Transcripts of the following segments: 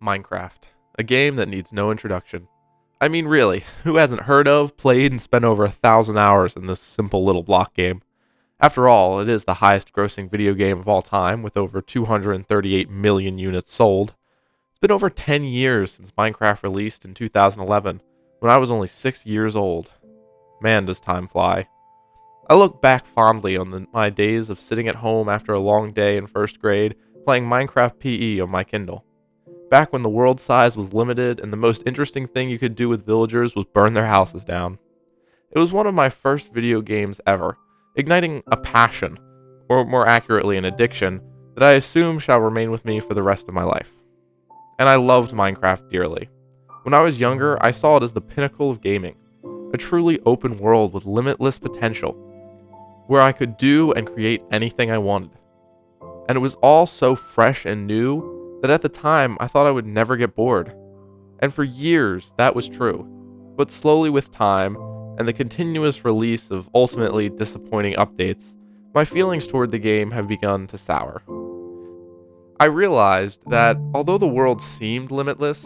Minecraft, a game that needs no introduction. I mean, really, who hasn't heard of, played, and spent over 1,000 hours in this simple little block game? After all, it is the highest grossing video game of all time, with over 238 million units sold. It's been over 10 years since Minecraft released in 2011, when I was only 6 years old. Man, does time fly. I look back fondly on my days of sitting at home after a long day in first grade, playing Minecraft PE on my Kindle. Back when the world size was limited and the most interesting thing you could do with villagers was burn their houses down. It was one of my first video games ever, igniting a passion, or more accurately an addiction, that I assume shall remain with me for the rest of my life. And I loved Minecraft dearly. When I was younger, I saw it as the pinnacle of gaming, a truly open world with limitless potential, where I could do and create anything I wanted. And it was all so fresh and new that at the time I thought I would never get bored. And for years that was true. But slowly with time, and the continuous release of ultimately disappointing updates, my feelings toward the game have begun to sour. I realized that although the world seemed limitless,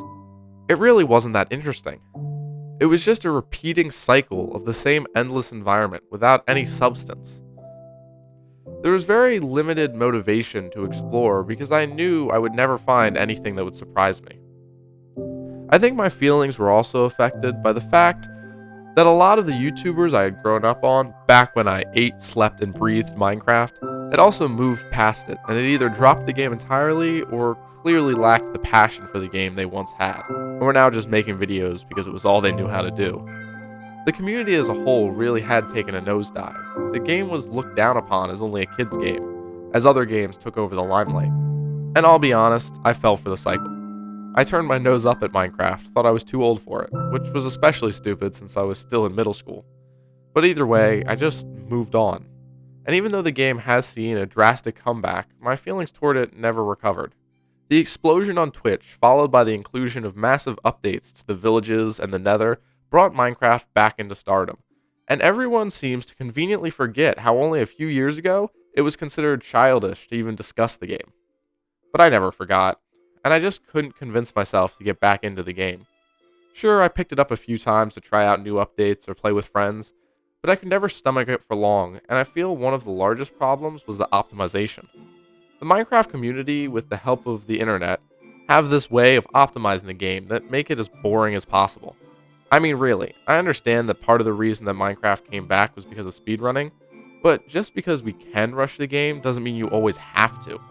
it really wasn't that interesting. It was just a repeating cycle of the same endless environment without any substance. There was very limited motivation to explore because I knew I would never find anything that would surprise me. I think my feelings were also affected by the fact that a lot of the YouTubers I had grown up on back when I ate, slept, and breathed Minecraft had also moved past it and had either dropped the game entirely or clearly lacked the passion for the game they once had, and were now just making videos because it was all they knew how to do. The community as a whole really had taken a nosedive. The game was looked down upon as only a kid's game, as other games took over the limelight. And I'll be honest, I fell for the cycle. I turned my nose up at Minecraft, thought I was too old for it, which was especially stupid since I was still in middle school. But either way, I just moved on. And even though the game has seen a drastic comeback, my feelings toward it never recovered. The explosion on Twitch, followed by the inclusion of massive updates to the villages and the Nether, brought Minecraft back into stardom, and everyone seems to conveniently forget how only a few years ago it was considered childish to even discuss the game. But I never forgot, and I just couldn't convince myself to get back into the game. Sure, I picked it up a few times to try out new updates or play with friends, but I could never stomach it for long, and I feel one of the largest problems was the optimization. The Minecraft community, with the help of the internet, have this way of optimizing the game that make it as boring as possible. I mean, really, I understand that part of the reason that Minecraft came back was because of speedrunning, but just because we can rush the game doesn't mean you always have to.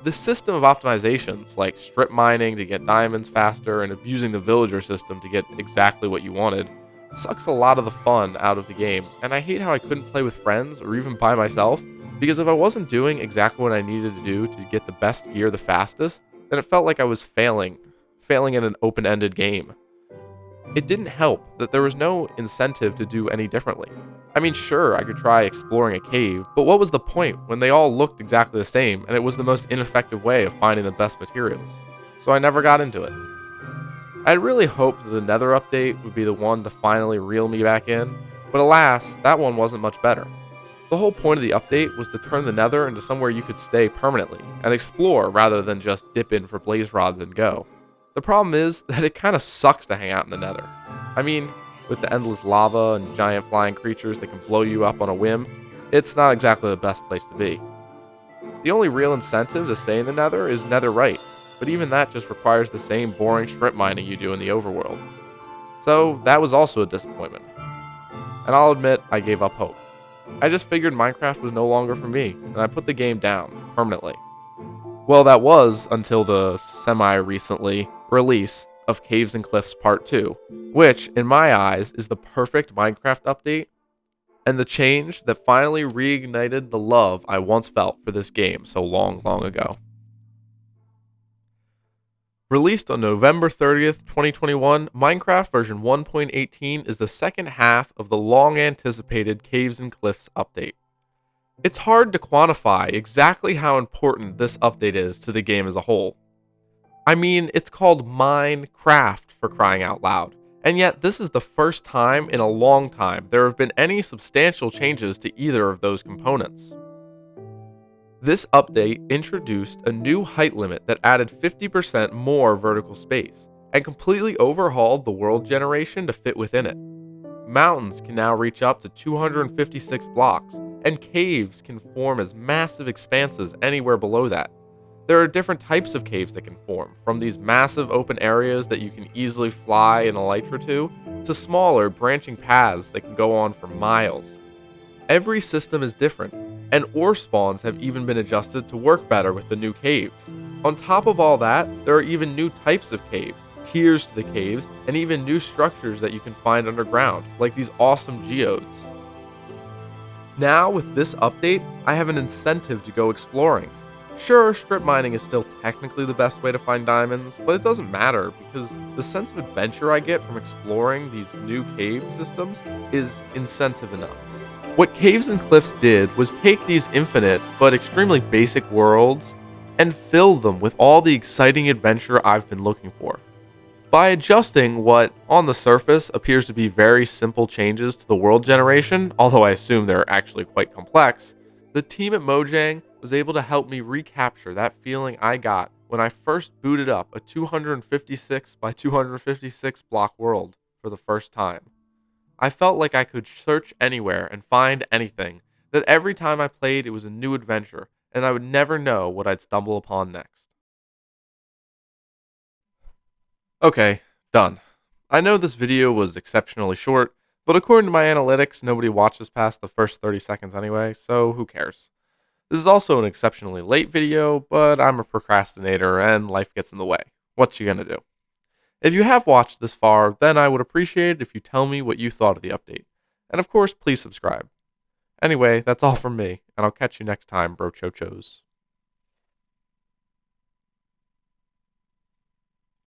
The system of optimizations, like strip mining to get diamonds faster and abusing the villager system to get exactly what you wanted, sucks a lot of the fun out of the game, and I hate how I couldn't play with friends or even by myself, because if I wasn't doing exactly what I needed to do to get the best gear the fastest, then it felt like I was failing in an open-ended game. It didn't help that there was no incentive to do any differently. I mean, sure, I could try exploring a cave, but what was the point when they all looked exactly the same and it was the most ineffective way of finding the best materials? So I never got into it. I had really hoped that the Nether update would be the one to finally reel me back in, but alas, that one wasn't much better. The whole point of the update was to turn the Nether into somewhere you could stay permanently and explore rather than just dip in for blaze rods and go. The problem is that it kind of sucks to hang out in the Nether. I mean, with the endless lava and giant flying creatures that can blow you up on a whim, it's not exactly the best place to be. The only real incentive to stay in the Nether is netherite, but even that just requires the same boring strip mining you do in the overworld. So that was also a disappointment. And I'll admit, I gave up hope. I just figured Minecraft was no longer for me, and I put the game down, permanently. Well, that was until the semi-recently release of Caves and Cliffs Part 2, which, in my eyes, is the perfect Minecraft update, and the change that finally reignited the love I once felt for this game so long ago. Released on November 30th, 2021, Minecraft version 1.18 is the second half of the long-anticipated Caves and Cliffs update. It's hard to quantify exactly how important this update is to the game as a whole. I mean, it's called Minecraft for crying out loud, and yet this is the first time in a long time there have been any substantial changes to either of those components. This update introduced a new height limit that added 50% more vertical space and completely overhauled the world generation to fit within it. Mountains can now reach up to 256 blocks, and caves can form as massive expanses anywhere below that. There are different types of caves that can form, from these massive open areas that you can easily fly an elytra to smaller branching paths that can go on for miles. Every system is different, and ore spawns have even been adjusted to work better with the new caves. On top of all that, there are even new types of caves, tiers to the caves, and even new structures that you can find underground, like these awesome geodes. Now, with this update, I have an incentive to go exploring. Sure, strip mining is still technically the best way to find diamonds, but it doesn't matter because the sense of adventure I get from exploring these new cave systems is incentive enough. What Caves and Cliffs did was take these infinite but extremely basic worlds and fill them with all the exciting adventure I've been looking for. By adjusting what, on the surface, appears to be very simple changes to the world generation, although I assume they're actually quite complex, the team at Mojang was able to help me recapture that feeling I got when I first booted up a 256 by 256 block world for the first time. I felt like I could search anywhere and find anything, that every time I played it was a new adventure, and I would never know what I'd stumble upon next. Okay, done. I know this video was exceptionally short, but according to my analytics, nobody watches past the first 30 seconds anyway, so who cares? This is also an exceptionally late video, but I'm a procrastinator and life gets in the way. What you gonna do? If you have watched this far, then I would appreciate it if you tell me what you thought of the update. And of course, please subscribe. Anyway, that's all from me, and I'll catch you next time, brochochos.